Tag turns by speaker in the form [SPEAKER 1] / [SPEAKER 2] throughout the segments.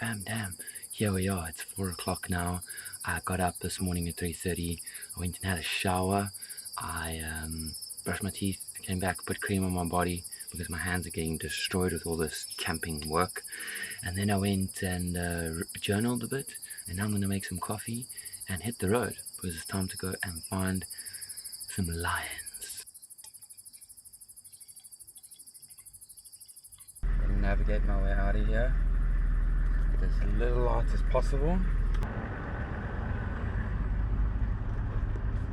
[SPEAKER 1] fam, damn, here we are. It's 4 o'clock now. I got up this morning at 3:30. I went and had a shower. I brushed my teeth, came back, put cream on my body because my hands are getting destroyed with all this camping work. And then I went and journaled a bit, and now I'm going to make some coffee and hit the road because it's time to go and find some lions. And navigate my way out of here with as little light as possible.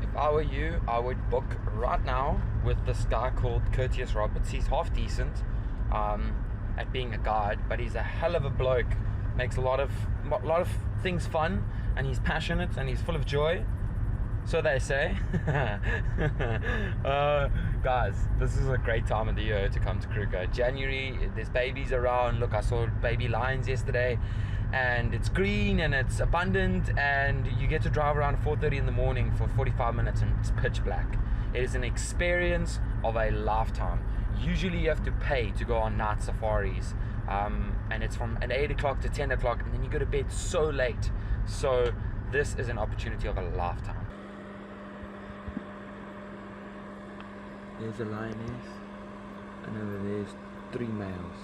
[SPEAKER 1] If I were you, I would book right now with this guy called Kruger Roberts. He's half decent at being a guide, but he's a hell of a bloke. Makes a lot of things fun, and he's passionate and he's full of joy. So they say. Guys, this is a great time of the year to come to Kruger. January, there's babies around. Look, I saw baby lions yesterday, and it's green and it's abundant, and you get to drive around 4:30 in the morning for 45 minutes and it's pitch black. It is an experience of a lifetime. Usually you have to pay to go on night safaris, and it's from 8 o'clock to 10 o'clock, and then you go to bed so late. So this is an opportunity of a lifetime. There's a lioness, and over there's 3 males.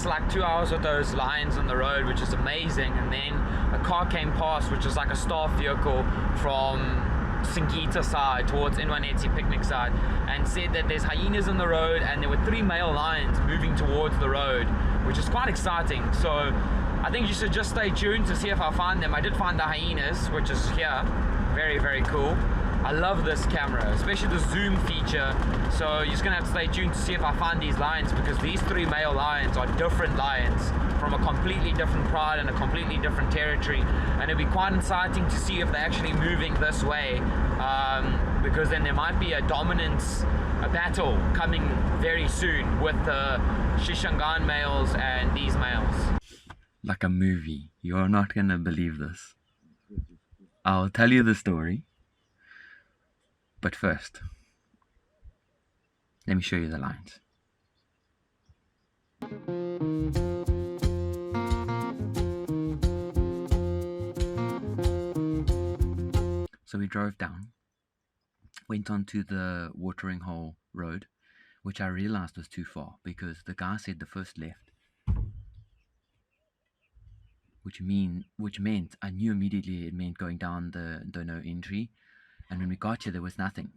[SPEAKER 1] Like 2 hours with those lions on the road, which is amazing, and then a car came past which was like a staff vehicle from Singita side towards Inwaneti picnic side, and said that there's hyenas on the road and there were 3 male lions moving towards the road, which is quite exciting. So I think you should just stay tuned to see if I find them. I did find the hyenas, which is here. Very, very cool. I love this camera, especially the zoom feature. So you're just gonna have to stay tuned to see if I find these lions, because these 3 male lions are different lions from a completely different pride and a completely different territory, and it'll be quite exciting to see if they're actually moving this way, because then there might be a dominance, a battle coming very soon with the Shishangan males and these males. Like a movie. You're not gonna believe this. I'll tell you the story. But first, let me show you the lines. So we drove down, went onto the watering hole road, which I realized was too far because the guy said the first left, which meant I knew immediately it meant going down the no entry. And when we got here, there was nothing.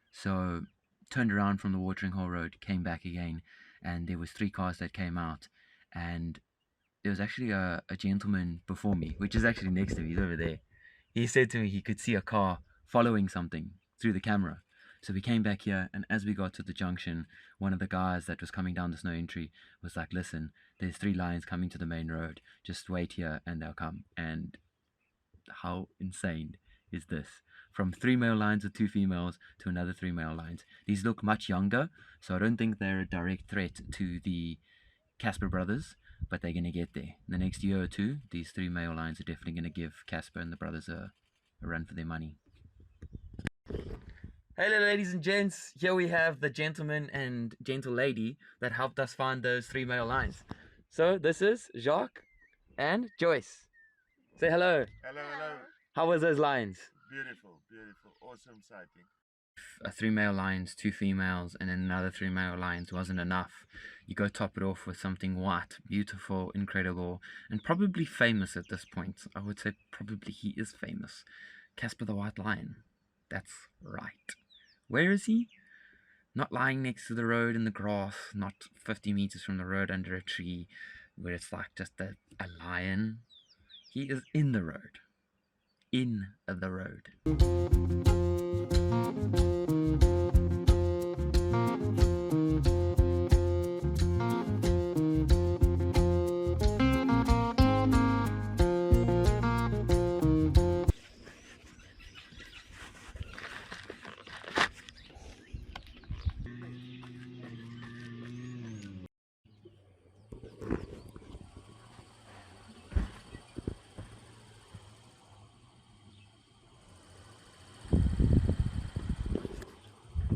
[SPEAKER 1] So turned around from the watering hole road, came back again, and there was 3 cars that came out, and there was actually a gentleman before me, which is actually next to me. He's over there. He said to me he could see a car following something through the camera. So we came back here, and as we got to the junction, one of the guys that was coming down the snow entry was like, listen, there's 3 lions coming to the main road. Just wait here and they'll come. And how insane is this? From 3 male lions with 2 females to another 3 male lions. These look much younger, so I don't think they're a direct threat to the Casper brothers, but they're going to get there. In the next year or 2, these 3 male lions are definitely going to give Casper and the brothers a run for their money. Hello ladies and gents, here we have the gentleman and gentle lady that helped us find those 3 male lions. So this is Jacques and Joyce. Say hello.
[SPEAKER 2] Hello, hello.
[SPEAKER 1] How was those lions?
[SPEAKER 2] Beautiful, beautiful, awesome sighting.
[SPEAKER 1] 3 male lions, 2 females, and then another 3 male lions wasn't enough. You go top it off with something white, beautiful, incredible, and probably famous at this point. I would say probably he is famous. Casper the white lion. That's right. Where is he? Not lying next to the road in the grass, not 50 meters from the road under a tree where it's like just a lion. He is in the road. In the road.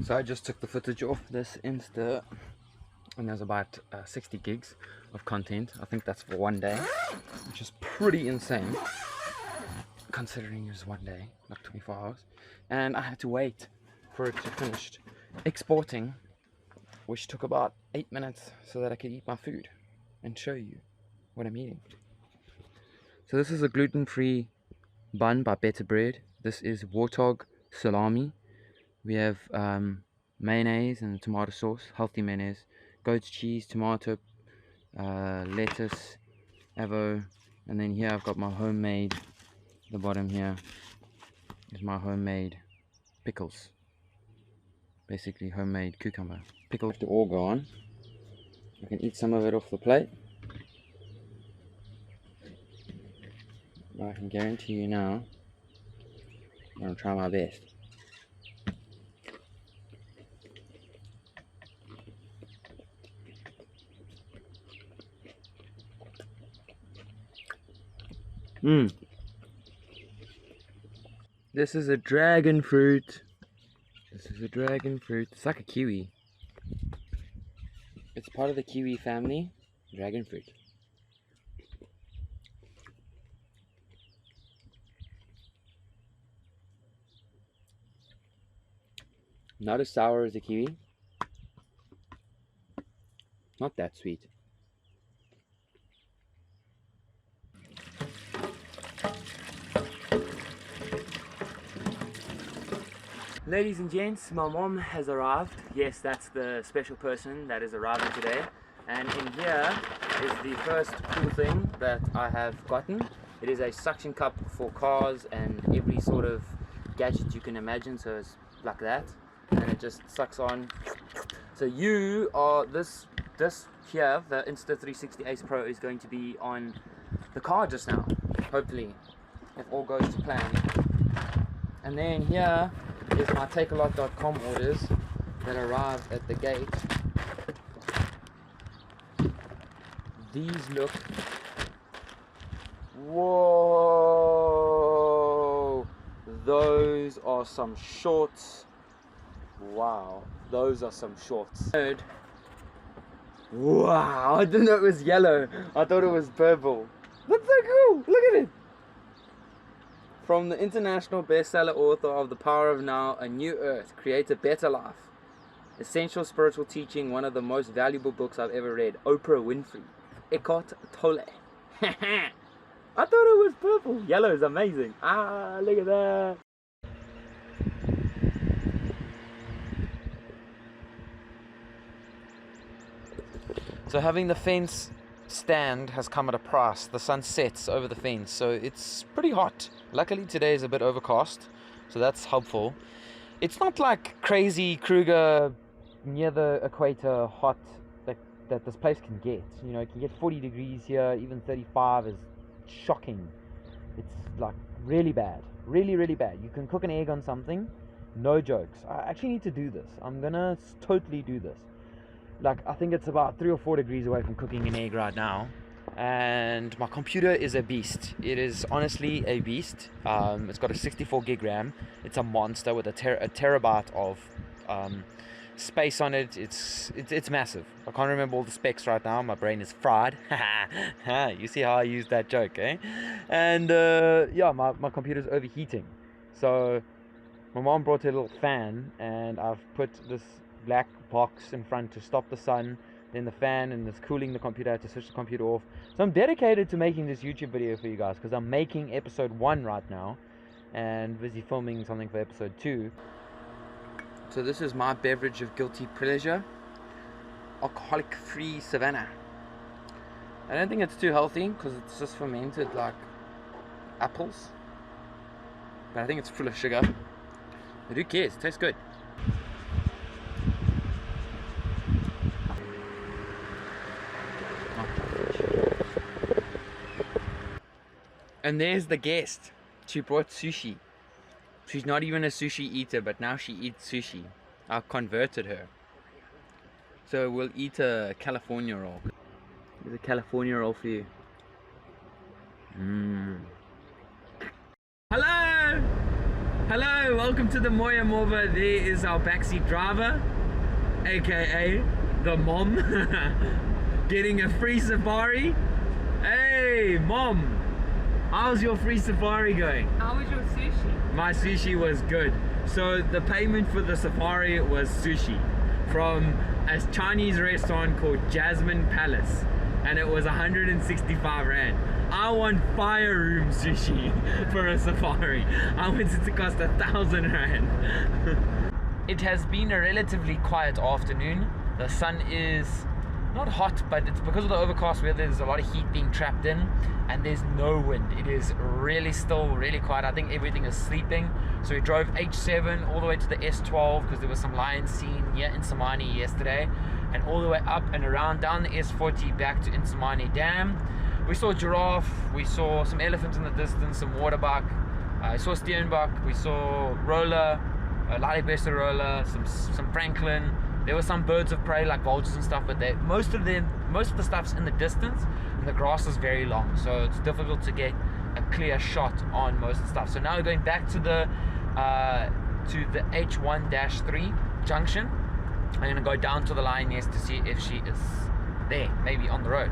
[SPEAKER 1] So I just took the footage off this Insta, and there's about 60 gigs of content. I think that's for one day, which is pretty insane considering it's one day, not 24 hours. And I had to wait for it to finish exporting, which took about 8 minutes so that I could eat my food and show you what I'm eating. So this is a gluten-free bun by Better Bread. This is warthog salami. We have mayonnaise and tomato sauce, healthy mayonnaise, goat's cheese, tomato, lettuce, avo, and then here I've got my homemade, the bottom here is my homemade pickles, basically homemade cucumber. Pickles to all go on. I can eat some of it off the plate. I can guarantee you now, I'm going to try my best. This is a dragon fruit. This is a dragon fruit. It's like a kiwi. It's part of the kiwi family. Dragon fruit. Not as sour as a kiwi. Not that sweet. Ladies and gents, my mom has arrived. Yes, that's the special person that is arriving today. And in here is the first cool thing that I have gotten. It is a suction cup for cars and every sort of gadget you can imagine. So it's like that, and it just sucks on. So you are this here, the Insta360 Ace Pro, is going to be on the car just now, hopefully, if all goes to plan. And then here is my takealot.com orders that arrive at the gate. These look, whoa, those are some shorts. Wow, those are some shorts. Wow, I didn't know it was yellow. I thought it was purple. That's so cool. Look at it. From the international bestseller author of The Power of Now, A New Earth, Create a Better Life. Essential Spiritual Teaching, one of the most valuable books I've ever read. Oprah Winfrey. Eckhart Tolle. I thought it was purple. Yellow is amazing. Ah, look at that. So having the fence stand has come at a price. The sun sets over the fence, so it's pretty hot. Luckily today is a bit overcast, so that's helpful. It's not like crazy Kruger near the equator hot that this place can get. You know, it can get 40 degrees here, even 35 is shocking. It's like really bad, really bad. You can cook an egg on something, no jokes. I actually need to do this. I'm gonna totally do this. Like, I think it's about 3 or 4 degrees away from cooking an egg right now. and my computer is a beast. It is honestly a beast. It's got a 64 gig RAM. It's a monster with a terabyte of space on it. It's massive. I can't remember all the specs right now. My brain is fried. You see how I used that joke, eh? And yeah, my computer's overheating. So my mom brought a little fan, and I've put this black box in front to stop the sun, then the fan, and it's cooling the computer. I had to switch the computer off. So I'm dedicated to making this YouTube video for you guys, because I'm making episode 1 right now and busy filming something for episode 2. So this is my beverage of guilty pleasure, alcoholic free Savannah. I don't think it's too healthy because it's just fermented like apples, but I think it's full of sugar. But who cares? It tastes good. And there's the guest. She brought sushi. She's not even a sushi eater, but now she eats sushi. I converted her. So we'll eat a California roll. Here's a California roll for you. Hello! Hello, welcome to the Moya Morva. There is our backseat driver, aka the mom, getting a free safari. Hey, mom! How's your free safari going?
[SPEAKER 3] How was your sushi?
[SPEAKER 1] My sushi was good. So the payment for the safari was sushi from a Chinese restaurant called Jasmine Palace, and it was 165 Rand. I want fire room sushi for a safari. I want it to cost 1,000 Rand. It has been a relatively quiet afternoon. The sun is not hot, but it's because of the overcast weather. There's a lot of heat being trapped in, and there's no wind. It is really still, really quiet. I think everything is sleeping. So we drove H7 all the way to the S12 because there was some lions seen here in Insimani yesterday, and all the way up and around down the S40 back to Insimani Dam. We saw giraffe, we saw some elephants in the distance, some waterbuck, I saw steenbuck, we saw roller, Lalibester roller, some francolin. There were some birds of prey like vultures and stuff, but most of the stuff's in the distance, and the grass is very long, so it's difficult to get a clear shot on most of the stuff. So now we're going back to the H1-3 junction. I'm gonna go down to the lioness to see if she is there, maybe on the road.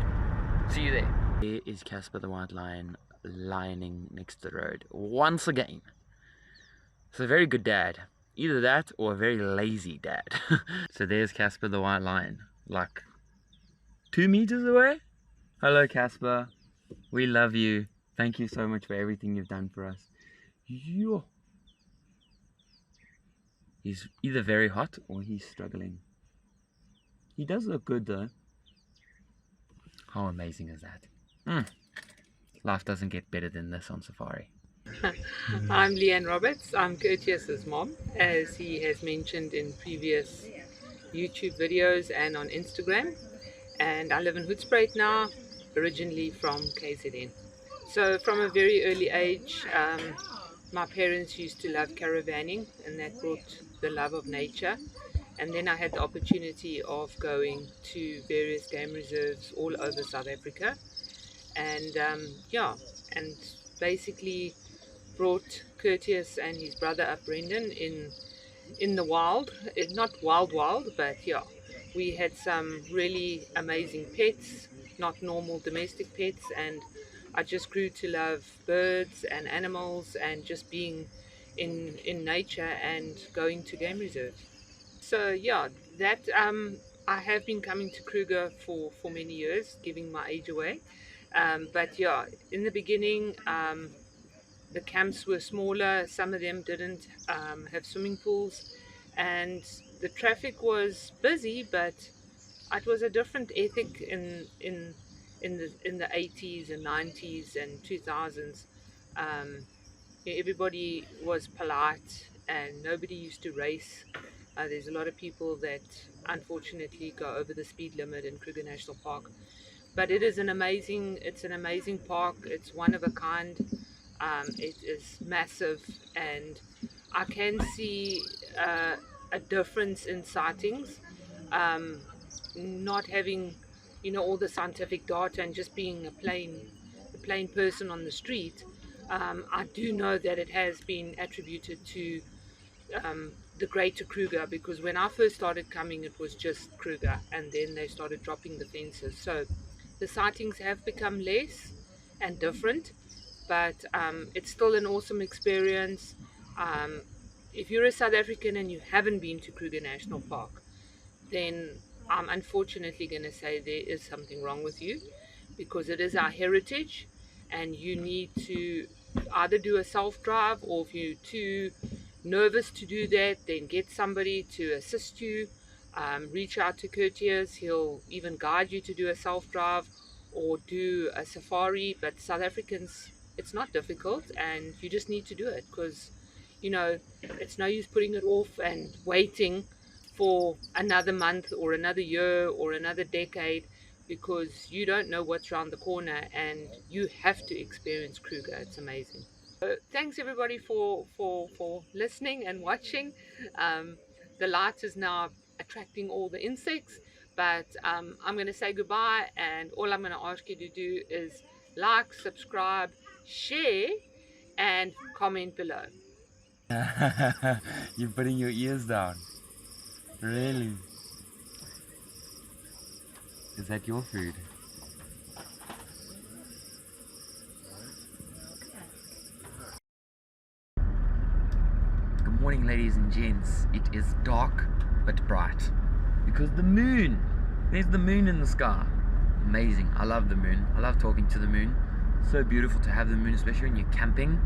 [SPEAKER 1] See you there. There is Casper the white lion, lioning next to the road once again. It's a very good dad. Either that or a very lazy dad. So there's Casper the white lion, like 2 meters away. Hello Casper, we love you. Thank you so much for everything you've done for us. Yo. He's either very hot or he's struggling. He does look good though. How amazing is that? Life doesn't get better than this on safari.
[SPEAKER 3] I'm Leanne Roberts. I'm Curtius's mom, as he has mentioned in previous YouTube videos and on Instagram. And I live in Hoedspruit now, originally from KZN. So from a very early age, my parents used to love caravanning, and that brought the love of nature. And then I had the opportunity of going to various game reserves all over South Africa. And yeah, and basically brought Curtius and his brother up Brendan in the wild. Not wild, but yeah, we had some really amazing pets, not normal domestic pets, and I just grew to love birds and animals and just being in nature and going to game reserves. So yeah, that I have been coming to Kruger for many years, giving my age away. But yeah, in the beginning, the camps were smaller. Some of them didn't have swimming pools, and the traffic was busy, but it was a different ethic in the 80s and 90s and 2000s. Everybody was polite and nobody used to race. There's a lot of people that unfortunately go over the speed limit in Kruger National Park. But it's an amazing park. It's one of a kind. It is massive, and I can see a difference in sightings. Not having all the scientific data and just being a plain person on the street, I do know that it has been attributed to the greater Kruger, because when I first started coming, it was just Kruger, and then they started dropping the fences. So the sightings have become less and different, but it's still an awesome experience. Um, if you're a South African and you haven't been to Kruger National Park, then I'm unfortunately going to say there is something wrong with you, because it is our heritage, and you need to either do a self-drive, or if you're too nervous to do that, then get somebody to assist you. Reach out to Curtius, he'll even guide you to do a self-drive or do a safari. But South Africans, it's not difficult, and you just need to do it, because it's no use putting it off and waiting for another month or another year or another decade, because you don't know what's around the corner, and you have to experience Kruger. It's amazing. So thanks everybody for listening and watching. The light is now attracting all the insects, but I'm going to say goodbye, and all I'm going to ask you to do is like, subscribe, share, and comment below.
[SPEAKER 4] You're putting your ears down. Really? Is that your food? Good morning, ladies and gents. It is dark but bright because there's the moon in the sky. Amazing. I love the moon. I love talking to the moon. So beautiful to have the moon, especially when you're camping.